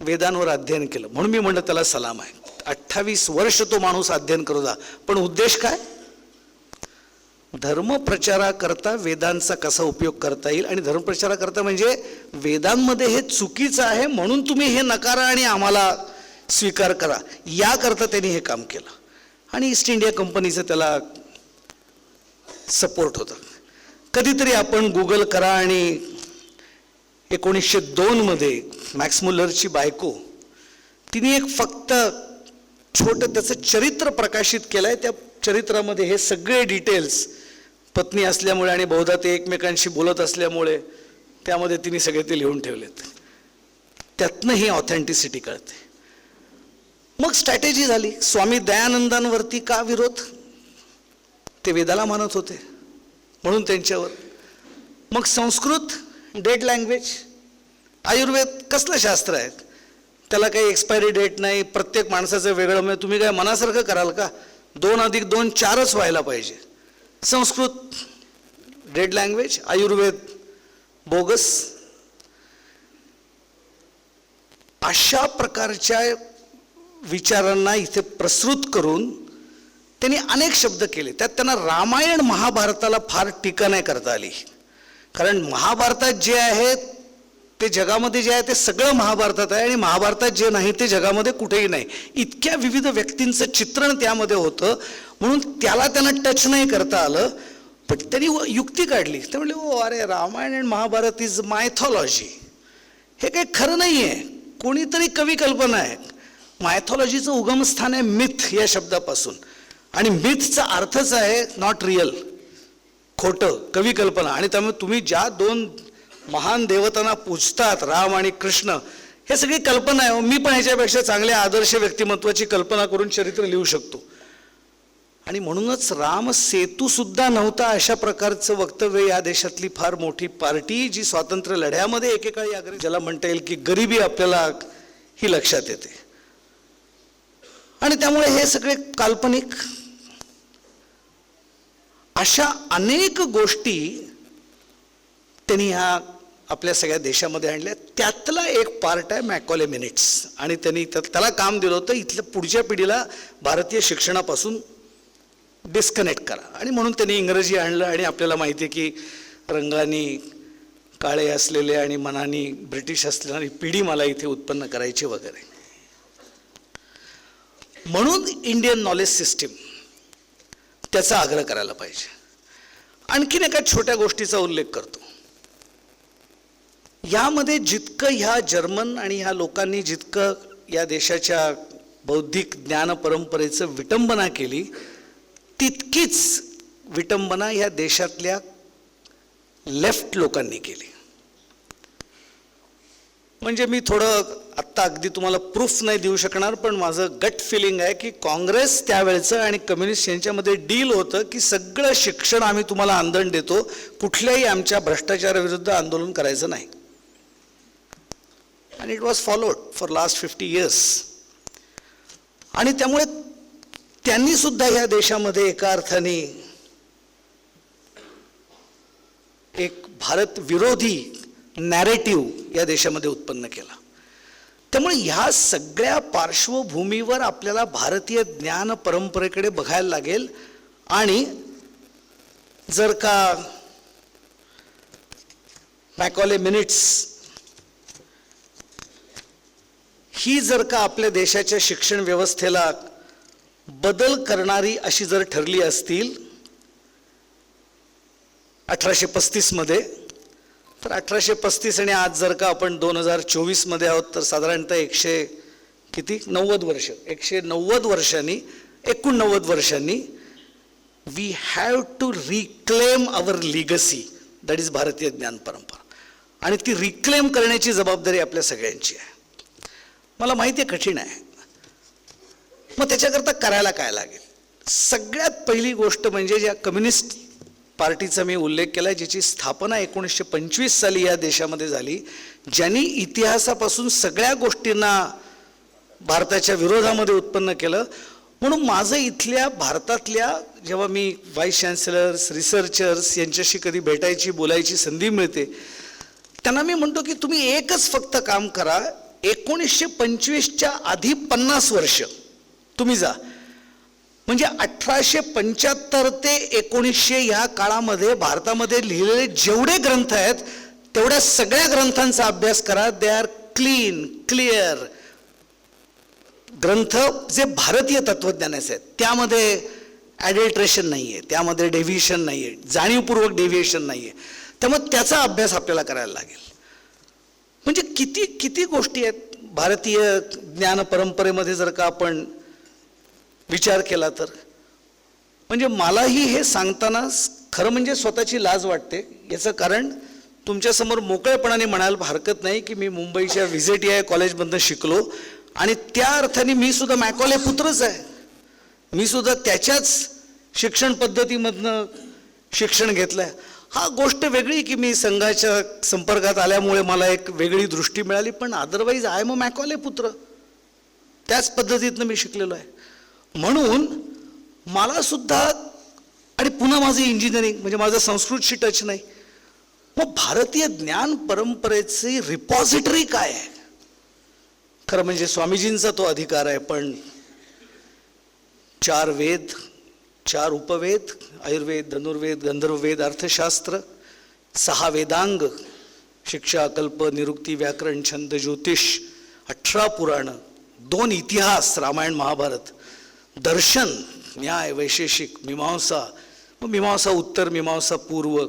वेदांवर अध्ययन केलं, म्हणून मी म्हणलं त्याला सलाम आहे. 28 वर्ष तो माणूस अध्ययन करू द्या. पण उद्देश काय? धर्मप्रचाराकरता वेदांचा कसा उपयोग करता येईल. आणि धर्मप्रचाराकरता म्हणजे वेदांमध्ये हे चुकीचं आहे म्हणून तुम्ही हे नकारा आणि आम्हाला स्वीकार करा, याकरता त्यांनी हे काम केलं. आणि ईस्ट इंडिया कंपनीचं त्याला सपोर्ट होता. कधीतरी आपण गुगल करा आणि 1902 मध्ये मॅक्स मुल्लरची बायको, तिने एक फक्त छोटं त्याचं चरित्र प्रकाशित केलंय. त्या चरित्रामध्ये हे सगळे डिटेल्स, पत्नी असल्यामुळे आणि बहुधा ते एकमेकांशी बोलत असल्यामुळे त्यामध्ये तिने सगळे ते लिहून ठेवलेत. त्यातनं ही ऑथेंटिसिटी कळते. मग स्ट्रॅटेजी झाली. स्वामी दयानंदांवरती का विरोध? ते वेदाला मानत होते म्हणून त्यांच्यावर. मग संस्कृत डेड लँग्वेज, आयुर्वेद कसलं शास्त्र आहे, त्याला काही एक्सपायरी डेट नाही, प्रत्येक माणसाचं वेगळं, म्हणजे तुम्ही काय मनासारखं कराल का? 2 + 2 4च व्हायला पाहिजे. Sanskrit dead language, Ayurveda bogus. अशा प्रकारच्या विचारांना इथे प्रस्तुत करून त्यांनी अनेक शब्द केले. त्यात त्यांना रामायण महाभारताला फार टीका नाही करता आली, कारण महाभारतात जे आहे ते जगामध्ये जे आहे ते सगळं महाभारतात आहे आणि महाभारतात जे नाही ते जगामध्ये कुठेही नाही. इतक्या विविध व्यक्तींचं चित्रण त्यामध्ये होतं म्हणून त्याला त्यांना टच नाही करता आलं. पण त्यांनी युक्ती काढली. ते म्हणले ओ अरे, रामायण आणि महाभारत इज मायथॉलॉजी, हे काही खरं नाही आहे, कोणीतरी कवी कल्पना आहे. मायथॉलॉजीचं उगमस्थान आहे मिथ या शब्दापासून, आणि मिथचा अर्थच आहे नॉट रिअल, खोटं, कवी कल्पना. आणि त्यामुळे तुम्ही ज्या 2 महान देवतांना पूजतात, राम आणि कृष्ण, हे सगळी कल्पना आहे. मी पण ह्याच्यापेक्षा चांगल्या आदर्श व्यक्तिमत्वाची कल्पना करून चरित्र लिहू शकतो. आणि म्हणूनच राम सेतू सुद्धा नव्हता अशा प्रकारचं वक्तव्य या देशातली फार मोठी पार्टी, जी स्वातंत्र्य लढ्यामध्ये एकेकाळी ज्याला म्हणता येईल की गरिबी आपल्याला ही लक्षात येते. आणि त्यामुळे हे सगळे काल्पनिक, अशा अनेक गोष्टी त्यांनी ह्या आपल्या सगळ्या देशामध्ये आणल्या. त्यातला एक पार्ट आहे मॅकॉले मिनिट्स, आणि त्यांनी त्याला काम दिलं होतं इथल्या पुढच्या पिढीला भारतीय शिक्षणापासून डिस्कनेक्ट करा. आणि म्हणून त्यांनी इंग्रजी आणलं. आणि आपल्याला माहिती आहे की रंगानी काळे असलेले आणि मनानी ब्रिटिश असलेली पिढी मला इथे उत्पन्न करायची वगैरे. म्हणून इंडियन नॉलेज सिस्टीम त्याचा आग्रह करायला पाहिजे. आणखीन एका छोट्या गोष्टीचा उल्लेख करतो. यामध्ये जितकं ह्या जर्मन आणि ह्या लोकांनी जितकं या देशाच्या बौद्धिक ज्ञान परंपरेचं विटंबना केली, तितकीच विटंबना ह्या देशातल्या लेफ्ट लोकांनी केली. म्हणजे मी थोडं आत्ता अगदी तुम्हाला प्रूफ नाही देऊ शकणार, पण माझं गट फिलिंग आहे की काँग्रेस त्यावेळेचं आणि कम्युनिस्ट यांच्यामध्ये डील होतं की सगळं शिक्षण आम्ही तुम्हाला आंदण देतो, कुठल्याही आमच्या भ्रष्टाचाराविरुद्ध आंदोलन करायचं नाही. आणि it was followed for last 50 years. आणि त्यामुळे त्यांनी सुद्धा या देशामध्ये एका अर्थाने एक भारत विरोधी नॅरेटिव्ह या देशामध्ये उत्पन्न केला. त्यामुळे ह्या सगळ्या पार्श्वभूमीवर आपल्याला भारतीय ज्ञान परंपरेकडे बघायला लागेल. आणि जर का मॅकॉले मिनिट्स ही जर का आपल्या देशाच्या शिक्षण व्यवस्थेला बदल करणारी अशी जर ठरली असतील 1835 मध्ये, तर 1835 आणि आज जर का आपण 2024 मध्ये आहोत, तर साधारणतः 190 वर्ष, 190 वर्षांनी, 89 वर्षांनी we have to reclaim our legacy, that is भारतीय ज्ञान परंपरा. आणि ती रिक्लेम करण्याची जबाबदारी आपल्या सगळ्यांची आहे. मला माहिती आहे कठीण आहे, मग त्याच्याकरता करायला काय लागेल? सगळ्यात पहिली गोष्ट म्हणजे ज्या कम्युनिस्ट पार्टीचा मी उल्लेख केला, ज्याची स्थापना 1925 साली या देशामध्ये झाली, ज्यांनी इतिहासापासून सगळ्या गोष्टींना भारताच्या विरोधामध्ये उत्पन्न केलं. म्हणून माझं इथल्या भारतातल्या जेव्हा मी व्हाईस चान्सलर्स, रिसर्चर्स यांच्याशी कधी भेटायची बोलायची संधी मिळते, त्यांना मी म्हणतो की तुम्ही एकच फक्त काम करा, 1925च्या आधी 50 वर्ष तुम्ही जा. म्हणजे 1875 ते 1900 ह्या काळामध्ये भारतामध्ये लिहिलेले जेवढे ग्रंथ आहेत तेवढ्या सगळ्या ग्रंथांचा अभ्यास करा. दे आर क्लीन, क्लिअर ग्रंथ जे भारतीय तत्वज्ञानाचे आहेत. त्यामध्ये ॲडल्ट्रेशन नाही आहे, त्यामध्ये डेव्हिएशन नाही आहे, जाणीवपूर्वक डेव्हिएशन नाही आहे. त्यामुळे त्याचा अभ्यास आपल्याला करायला लागेल. म्हणजे किती किती गोष्टी आहेत भारतीय ज्ञान परंपरेमध्ये जर का आपण विचार केला तर. म्हणजे मलाही हे सांगताना खरं म्हणजे स्वतःची लाज वाटते. याचं कारण तुमच्यासमोर मोकळेपणाने म्हणायला हरकत नाही की मी मुंबईच्या VJTI कॉलेजमधनं शिकलो आणि त्या अर्थाने मी सुद्धा मॅकॉले पुत्रच आहे. मी सुद्धा त्याच्याच शिक्षण पद्धतीमधनं शिक्षण घेतलंय. हा गोष्ट वेगळी की मी संघाच्या संपर्कात आल्यामुळे मला एक वेगळी दृष्टी मिळाली, पण otherwise I am a Macaulay पुत्र. त्याच पद्धतीतनं मी शिकलेलो आहे. म्हणून मला सुद्धा, आणि पुन्हा माझं इंजिनिअरिंग म्हणजे माझं संस्कृतशी टच नाही. मग भारतीय ज्ञान परंपरेची रिपॉझिटरी काय आहे? खरं म्हणजे स्वामीजींचा तो अधिकार आहे, पण 4 वेद, 4 उपवेद, आयुर्वेद, धनुर्वेद, गंधर्ववेद, अर्थशास्त्र, 6 वेदांग, शिक्षा, कल्प, निरुक्ती, व्याकरण, छंद, ज्योतिष, 18 पुराणं, 2 इतिहास, रामायण महाभारत, दर्शन, न्याय, वैशेषिक, मीमांसा. मग मीमांसा उत्तर, मीमांसा पूर्व.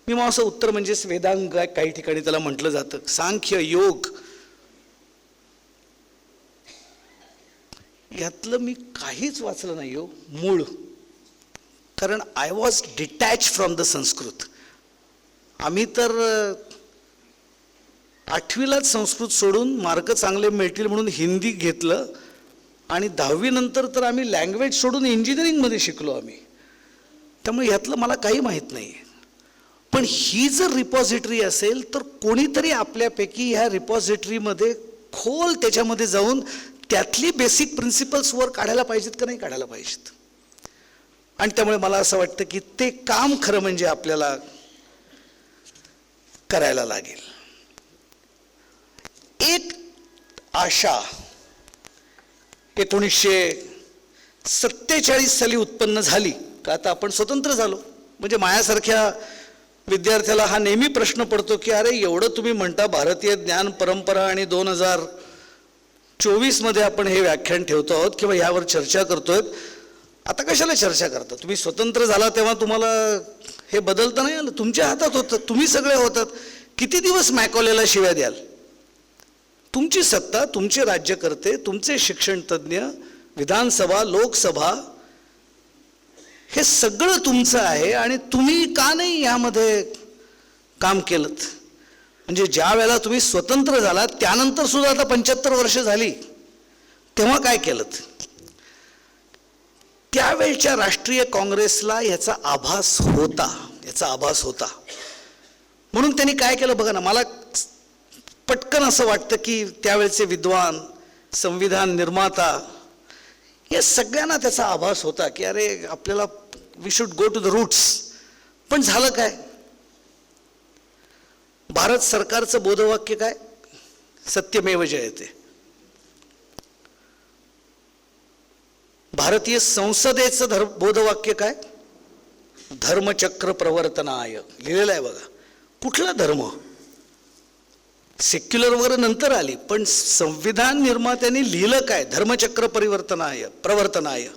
मीमांसा उत्तर म्हणजेच वेदांग आहे, काही ठिकाणी त्याला म्हटलं जातं. सांख्य, योग, यातलं मी काहीच वाचलं नाही हो मूळ. कारण I was detach from the Sanskrit. आम्ही तर 8वीलाच संस्कृत सोडून मार्क चांगले मिळतील म्हणून हिंदी घेतलं, आणि 10वी नंतर तर आम्ही लँग्वेज सोडून इंजिनिअरिंगमध्ये शिकलो आम्ही. त्यामुळे ह्यातलं मला काही माहीत नाही. पण ही जर रिपॉझिटरी असेल तर कोणीतरी आपल्यापैकी ह्या रिपॉझिटरीमध्ये खोल त्याच्यामध्ये जाऊन त्यातली बेसिक प्रिन्सिपल्स वर काढायला पाहिजेत का नाही काढायला पाहिजेत. आणि त्यामुळे मला असं वाटतं की ते काम खरं म्हणजे आपल्याला करायला लागेल. एक आशा 1947 साली उत्पन्न झाली का आता आपण स्वतंत्र झालो. म्हणजे माझ्यासारख्या विद्यार्थ्याला हा नेहमी प्रश्न पडतो की अरे एवढं तुम्ही म्हणता भारतीय ज्ञान परंपरा, आणि 2024 मध्ये आपण हे व्याख्यान ठेवतो आहोत किंवा यावर चर्चा करतोय, आता कशाला चर्चा करता? तुम्ही स्वतंत्र झाला तेव्हा तुम्हाला हे बदलता नाही आलं, तुमच्या हातात होतं, तुम्ही सगळे होतात. किती दिवस मॅकॉलेला शिव्या द्याल? तुमची सत्ता, तुमचे राज्यकर्ते, तुमचे शिक्षण तज्ज्ञ, विधानसभा, लोकसभा, हे सगळं तुमचं आहे. आणि तुम्ही का नाही यामध्ये काम केलं? म्हणजे ज्या वेळेला तुम्ही स्वतंत्र झाला त्यानंतर सुद्धा आता 75 वर्ष झाली, तेव्हा काय केलं? त्यावेळच्या राष्ट्रीय काँग्रेसला याचा आभास होता. म्हणून त्यांनी काय केलं बघा ना. मला पटकन असं वाटतं की त्यावेळचे विद्वान, संविधान निर्माता, या सगळ्यांना त्याचा आभास होता की अरे आपल्याला we should go to the roots. पण झालं काय? भारत सरकारचं बोधवाक्य काय? सत्यमेव जयते. भारतीय संसदेचं बोधवाक्य काय? धर्मचक्र प्रवर्तनाय. लिहिलेलं आहे बघा. कुठला धर्म? सेक्युलर वगैरे नंतर आली, पण संविधान निर्मात्यांनी लिहिलं काय? धर्मचक्र प्रवर्तनाय.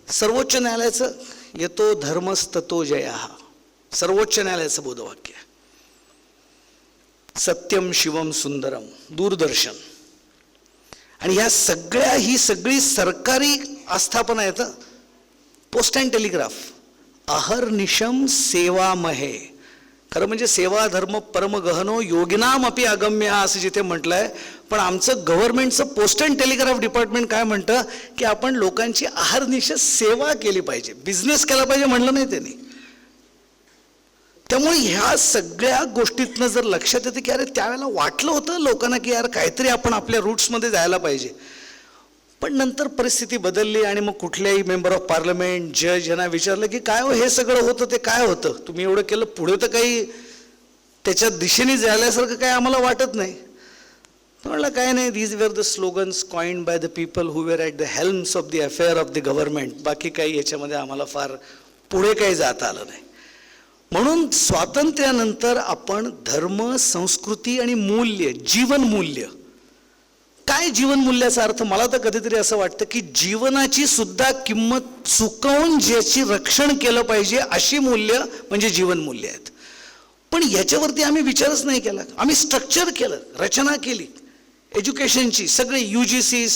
सर्वोच्च न्यायालयाचं येतो धर्मस्ततो जयः, सर्वोच्च न्यायालयाचं बोधवाक्य. सत्यम शिवम सुंदरम, दूरदर्शन. आणि ही सगळी सरकारी आस्थापना आहेत. Post and telegraph. अहर्निशम सेवामहे. खरं म्हणजे सेवा धर्म परम गहनो योगिनाम अपि अगम्य असं जिथे म्हटलंय. पण आमचं गव्हर्नमेंटचं पोस्ट अँड टेलिग्राफ डिपार्टमेंट काय म्हणतं की आपण लोकांची अहर्निश सेवा केली पाहिजे, बिझनेस केला पाहिजे म्हणलं नाही त्यांनी. त्यामुळे ह्या सगळ्या गोष्टीतनं जर लक्षात येतं की अरे त्यावेळेला वाटलं होतं लोकांना की यार काहीतरी आपण आपल्या रूट्समध्ये जायला पाहिजे. पण नंतर परिस्थिती बदलली आणि मग कुठल्याही मेंबर ऑफ पार्लमेंट, जज यांना विचारलं की काय हो हे सगळं होतं ते काय होतं? तुम्ही एवढं केलं, पुढे तर काही त्याच्या दिशेने जायल्यासारखं काय आम्हाला वाटत नाही. म्हणलं काय नाही, these were the slogans coined by the people who where at the Helm's of the affair of the government. बाकी काही याच्यामध्ये आम्हाला फार पुढे काही जाता आलं नाही. म्हणून स्वातंत्र्यानंतर आपण धर्म, संस्कृती आणि मूल्य, जीवनमूल्य. काय जीवनमूल्याचा अर्थ? मला तर कधीतरी असं वाटतं की जीवनाची सुद्धा किंमत चुकवून ज्याची रक्षण केलं पाहिजे अशी मूल्य म्हणजे जीवनमूल्य आहेत. पण याच्यावरती आम्ही विचारच नाही केला. आम्ही स्ट्रक्चर केलं, रचना केली एज्युकेशनची. सगळे UGC,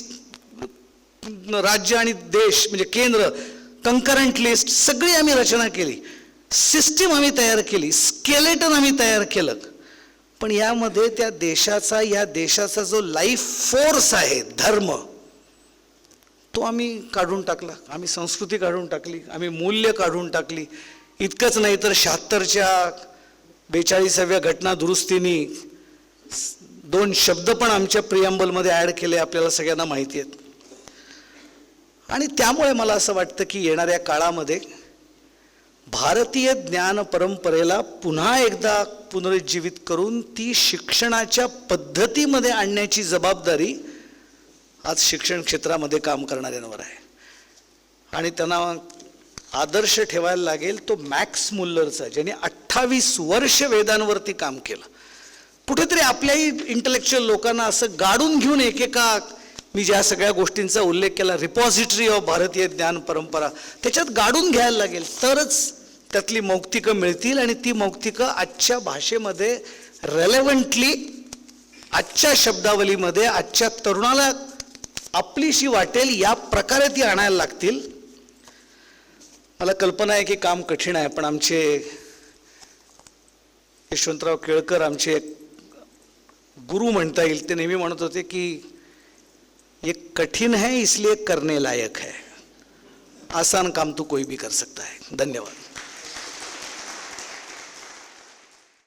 राज्य आणि देश म्हणजे केंद्र, कंकरंट लिस्ट सगळी आम्ही रचना केली. सिस्टीम आम्ही तयार केली, स्केलेटन आम्ही तयार केलं. पण यामध्ये या देशाचा जो लाईफ फोर्स आहे धर्म, तो आम्ही काढून टाकला, आम्ही संस्कृती काढून टाकली, आम्ही मूल्य काढून टाकली. इतकंच नाही तर 76च्या 42व्या घटना दुरुस्तीनी 2 शब्द पण आमच्या प्रिअम्बलमध्ये ॲड केले, आपल्याला सगळ्यांना माहिती आहेत. आणि त्यामुळे मला असं वाटतं की येणाऱ्या काळामध्ये भारतीय ज्ञान परंपरेला पुन्हा एकदा पुनरुज्जीवित करून ती शिक्षणाच्या पद्धतीमध्ये आणण्याची जबाबदारी आज शिक्षण क्षेत्रामध्ये काम करणाऱ्यांवर आहे. आणि त्यांना आदर्श ठेवायला लागेल तो मॅक्स मुल्लरचा, ज्याने 28 वर्ष वेदांवरती काम केलं. कुठेतरी आपल्याही इंटलेक्च्युअल लोकांना असं गाडून घेऊन एकेका, मी ज्या सगळ्या गोष्टींचा उल्लेख केला, रिपॉझिटरी ऑफ भारतीय ज्ञान परंपरा, त्याच्यात गाडून घ्यायला लागेल, तरच त्यातली मौक्तिकं मिळतील. आणि ती मौक्तिकं आजच्या भाषेमध्ये रेलेव्हंटली, आजच्या शब्दावलीमध्ये आजच्या तरुणाला आपलीशी वाटेल या प्रकारे ती आणायला लागतील. मला कल्पना आहे की काम कठीण आहे, पण आमचे यशवंतराव केळकर, आमचे गुरु म्हणता येईल, ते नेहमी म्हणत होते की ये कठिन है इसलिए करने लायक है, आसान काम तो कोई भी कर सकता है. धन्यवाद.